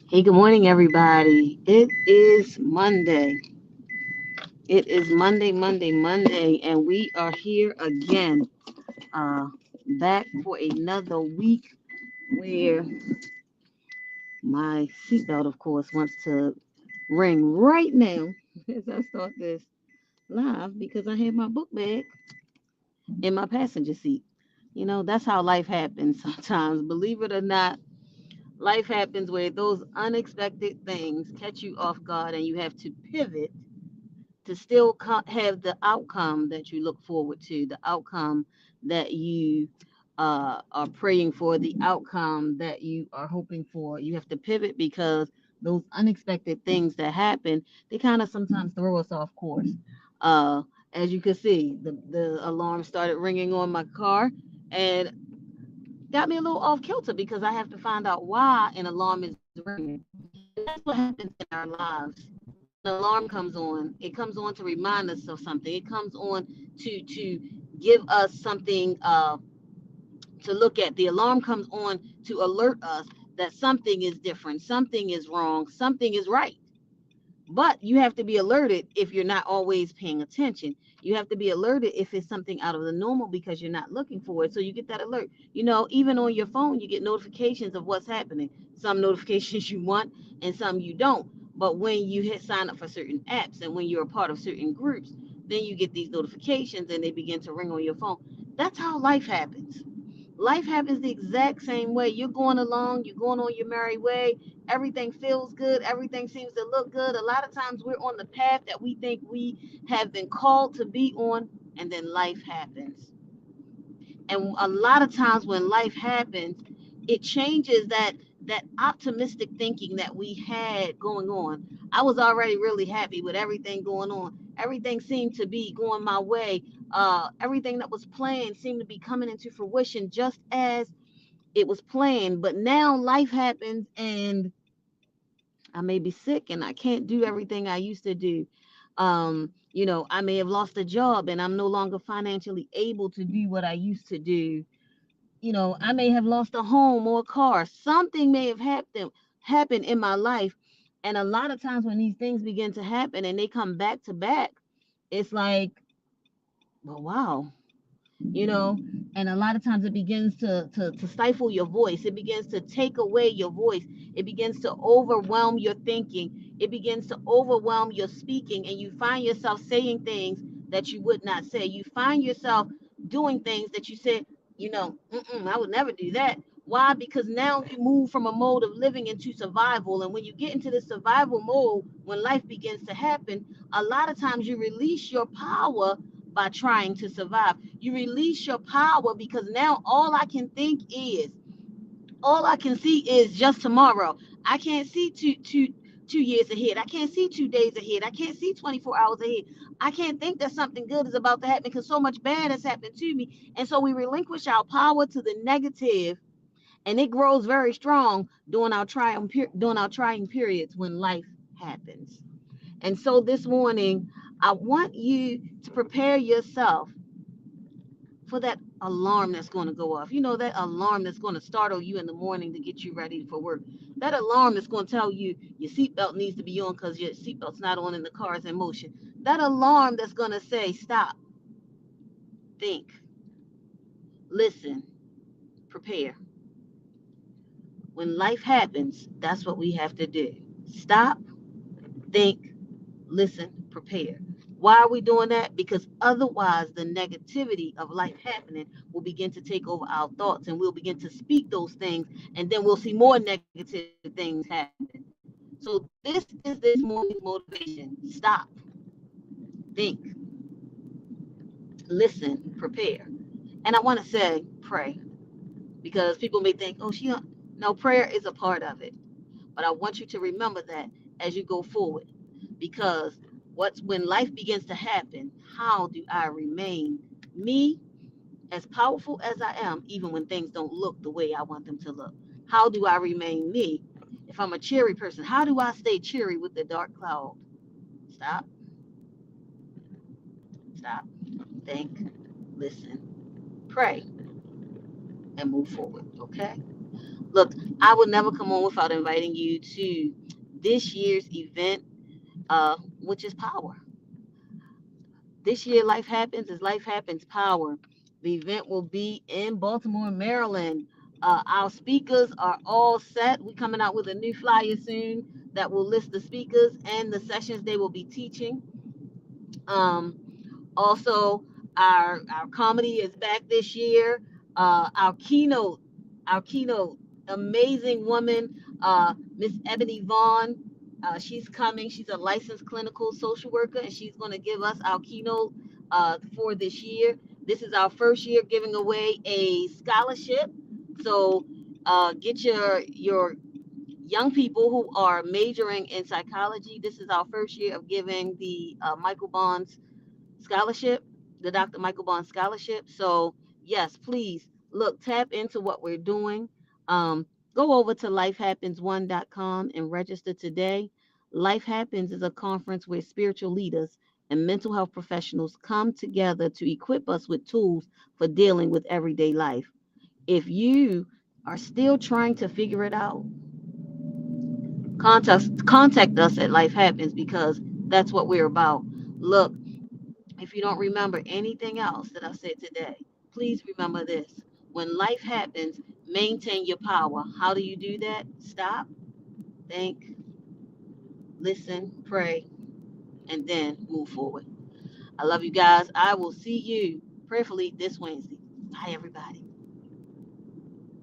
Hey, good morning, everybody. It is Monday. It is Monday, and we are here again, uh, back for another week where my seatbelt, of course, wants to ring right now as I start this live because I have my book bag in my passenger seat. That's how life happens sometimes. Believe it or not, life happens where those unexpected things catch you off guard and you have to pivot to still have the outcome that you look forward to, the outcome that you are praying for, the outcome that you are hoping for. You have to pivot because those unexpected things that happen, they kind of sometimes throw us off course. Uh, as you can see, the alarm started ringing on my car and got me a little off kilter because I have to find out why an alarm is ringing. And that's what happens in our lives. When an alarm comes on, it comes on to remind us of something. It comes on to give us something to look at. The alarm comes on to alert us that something is different, something is wrong, something is right. But you have to be alerted if you're not always paying attention. You have to be alerted if it's something out of the normal because you're not looking for it. So you get that alert. Even on your phone, you get notifications of what's happening. Some notifications you want and some you don't. But when you hit sign up for certain apps and when you're a part of certain groups, then you get these notifications and they begin to ring on your phone. That's how life happens. Life happens the exact same way. You're going along, you're going on your merry way. Everything feels good. Everything seems to look good. A lot of times we're on the path that we think we have been called to be on, and then life happens. And a lot of times when life happens, it changes that optimistic thinking that we had going on. I was already really happy with everything going on. Everything seemed to be going my way. Everything that was planned seemed to be coming into fruition just as it was planned. But now life happens and I may be sick and I can't do everything I used to do. I may have lost a job and I'm no longer financially able to do what I used to do. I may have lost a home or a car. Something may have happened in my life. And a lot of times when these things begin to happen and they come back to back, it's like, well, wow, you know and a lot of times it begins to stifle your voice. It begins to take away your voice. It begins to overwhelm your thinking. It begins to overwhelm your speaking, and you find yourself saying things that you would not say. You find yourself doing things that you said, I would never do that. Why? Because now you move from a mode of living into survival, and when you get into the survival mode, when life begins to happen, a lot of times you release your power by trying to survive. You release your power because now all I can see is just tomorrow. I can't see 2 years ahead. I can't see 2 days ahead. I can't see 24 hours ahead. I can't think that something good is about to happen because so much bad has happened to me. And so we relinquish our power to the negative, and it grows very strong during our trying periods when life happens. And so this morning, I want you to prepare yourself for that alarm that's going to go off. That alarm that's going to startle you in the morning to get you ready for work. That alarm that's going to tell you your seatbelt needs to be on because your seatbelt's not on and the car is in motion. That alarm that's going to say, stop, think, listen, prepare. When life happens, that's what we have to do. Stop, think, listen, prepare. Why are we doing that? Because otherwise, the negativity of life happening will begin to take over our thoughts, and we'll begin to speak those things, and then we'll see more negative things happen. So, this is this morning's motivation. Stop, think, listen, prepare. And I want to say, pray, because people may think, oh, no, prayer is a part of it. But I want you to remember that as you go forward, because when life begins to happen, how do I remain me, as powerful as I am, even when things don't look the way I want them to look? How do I remain me? If I'm a cheery person, how do I stay cheery with the dark cloud? Stop, stop, think, listen, pray, and move forward. Okay. Look, I would never come on without inviting you to this year's event, which is Power. This year, Life Happens is Life Happens Power. The event will be in Baltimore, Maryland. Our speakers are all set. We're coming out with a new flyer soon that will list the speakers and the sessions they will be teaching. Um, Also, our comedy is back this year. Our keynote, amazing woman, Miss Ebony Vaughn. She's coming. She's a licensed clinical social worker, and she's going to give us our keynote for this year. This is our first year giving away a scholarship. So get your young people who are majoring in psychology. This is our first year of giving the Michael Bonds scholarship, the Dr. Michael Bond scholarship. So yes, please look, tap into what we're doing. Um, Go over to lifehappens1.com and register today. Life Happens is a conference where spiritual leaders and mental health professionals come together to equip us with tools for dealing with everyday life. If you are still trying to figure it out, contact us at Life Happens, because that's what we're about. Look, if you don't remember anything else that I said today, please remember this. When life happens, maintain your power. How do you do that? Stop, think, listen, pray, and then move forward. I love you guys. I will see you prayerfully this Wednesday. Bye, everybody.